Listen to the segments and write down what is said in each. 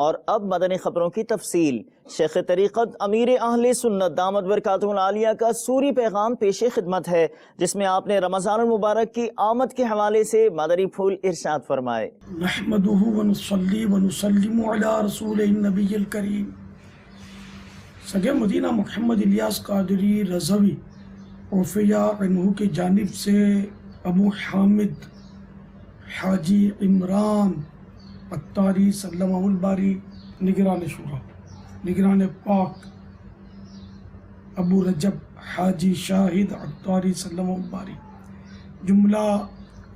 اور اب مدنی خبروں کی تفصیل۔ شیخ طریقت امیر اہل سنت دامت برکاتہ العالیہ کا سوری پیغام پیش خدمت ہے، جس میں آپ نے رمضان المبارک کی آمد کے حوالے سے مدنی پھول ارشاد فرمائے۔ نحمدہ ونصلی ونسلم علی رسول النبی الکریم سگے مدینہ محمد الیاس قادری رضوی عفیہ عنہ کی جانب سے ابو حامد حاجی عمران عطاری سلمہ الباری نگران شورا نگران پاک ابو رجب حاجی شاہد عطاری سلمہ الباری جملہ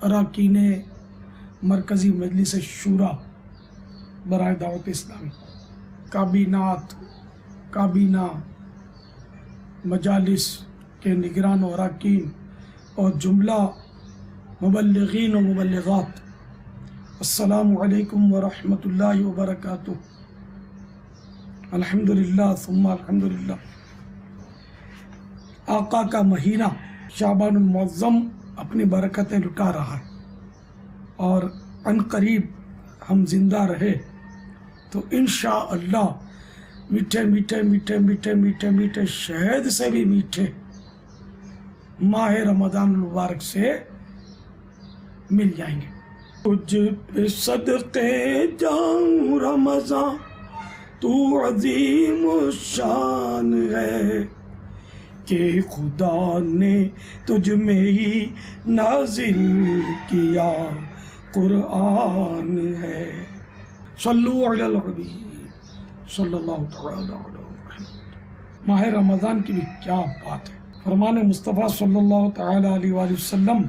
اراکین مرکزی مجلس شورا برائے دعوت اسلامی کابینہ مجالس کے نگران و اراکین اور جملہ مبلغین و مبلغات، السلام علیکم ورحمۃ اللہ وبرکاتہ۔ الحمدللہ ثم الحمدللہ۔ آقا کا مہینہ شعبان المعظم اپنی برکتیں لٹا رہا ہے، اور عن قریب ہم زندہ رہے تو انشاءاللہ میٹھے میٹھے میٹھے میٹھے میٹھے میٹھے شہد سے بھی میٹھے ماہ رمضان المبارک سے مل جائیں گے۔ تجھ پہ صدقے جاؤں رمضان، تو عظیم الشان ہے کہ خدا نے تجھ میں ہی نازل کیا قرآن ہے۔ صلو علی الحبیب صلی اللہ تعالی علیہ وسلم۔ ماہ رمضان کی بھی کیا بات ہے۔ فرمان مصطفیٰ صلی اللہ تعالی علیہ وآلہ وسلم،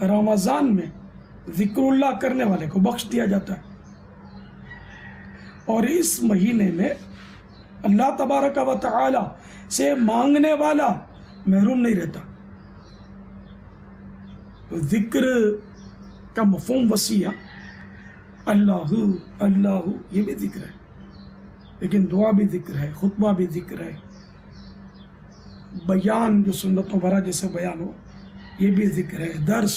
رمضان میں ذکر اللہ کرنے والے کو بخش دیا جاتا ہے، اور اس مہینے میں اللہ تبارک و تعالی سے مانگنے والا محروم نہیں رہتا۔ ذکر کا مفہوم وسیع ہے، اللہ اللہ یہ بھی ذکر ہے، لیکن دعا بھی ذکر ہے، خطبہ بھی ذکر ہے، بیان جو سنتوں بھرا جیسے بیان ہو یہ بھی ذکر ہے، درس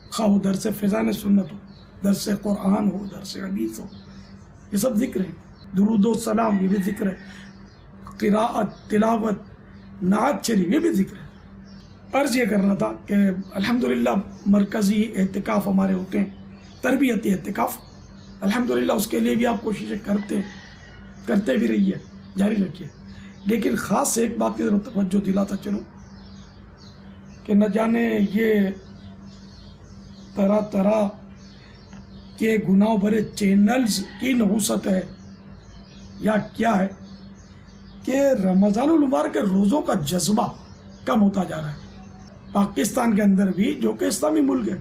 خواہ وہ درس فضان سنت ہو، درس قرآن ہو، درس حدیث ہو، یہ سب ذکر ہے، درود و سلام یہ بھی ذکر ہے، قراءت، تلاوت، نعت شریف یہ بھی ذکر ہے۔ عرض یہ کرنا تھا کہ الحمدللہ مرکزی اعتکاف ہمارے ہوتے ہیں، تربیتی اعتکاف، الحمدللہ اس کے لیے بھی آپ کوششیں کرتے بھی رہیے، جاری رکھیے، لیکن خاص ایک بات کی ضرورت توجہ دلاتا چلوں کہ نہ جانے یہ طرح طرح کے گناہ بھرے چینلز کی نحوست ہے یا کیا ہے کہ رمضان المبارک کے روزوں کا جذبہ کم ہوتا جا رہا ہے۔ پاکستان کے اندر بھی جو کہ اسلامی ملک ہے،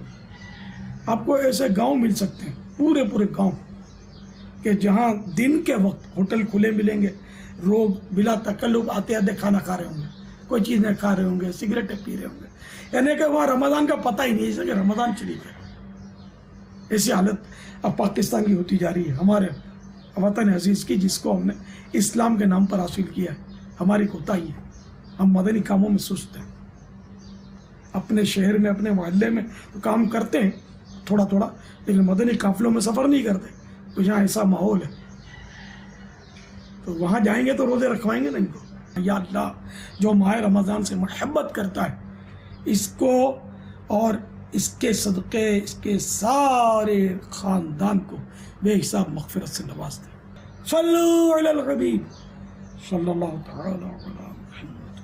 آپ کو ایسے گاؤں مل سکتے ہیں، پورے گاؤں کہ جہاں دن کے وقت ہوٹل کھلے ملیں گے، لوگ بلا تکلف آتے آتے کھانا کھا رہے ہوں گے، کوئی چیز نہیں کھا رہے ہوں گے، سگریٹیں پی رہے ہوں گے، یعنی کہ وہاں رمضان کا پتہ ہی نہیں ہے کہ رمضان شریف ہے۔ ایسی حالت اب پاکستان کی ہوتی جا رہی ہے، ہمارے وطن عزیز کی، جس کو ہم نے اسلام کے نام پر حاصل کیا ہے۔ ہماری کوتاہی ہے، ہم مدنی کاموں میں سست ہیں، اپنے شہر میں اپنے محلے میں تو کام کرتے ہیں تھوڑا تھوڑا، لیکن مدنی قافلوں میں سفر نہیں کرتے، تو جہاں ایسا ماحول ہے تو وہاں جائیں گے تو روزے رکھوائیں گے نا ان کو۔ یا اللہ، جو ماہ رمضان سے محبت کرتا ہے اس کو اور اس کے صدقے اس کے سارے خاندان کو بے حساب مغفرت سے نواز دے۔ صلو علی الحبیب صلی اللہ تعالی علی محمد۔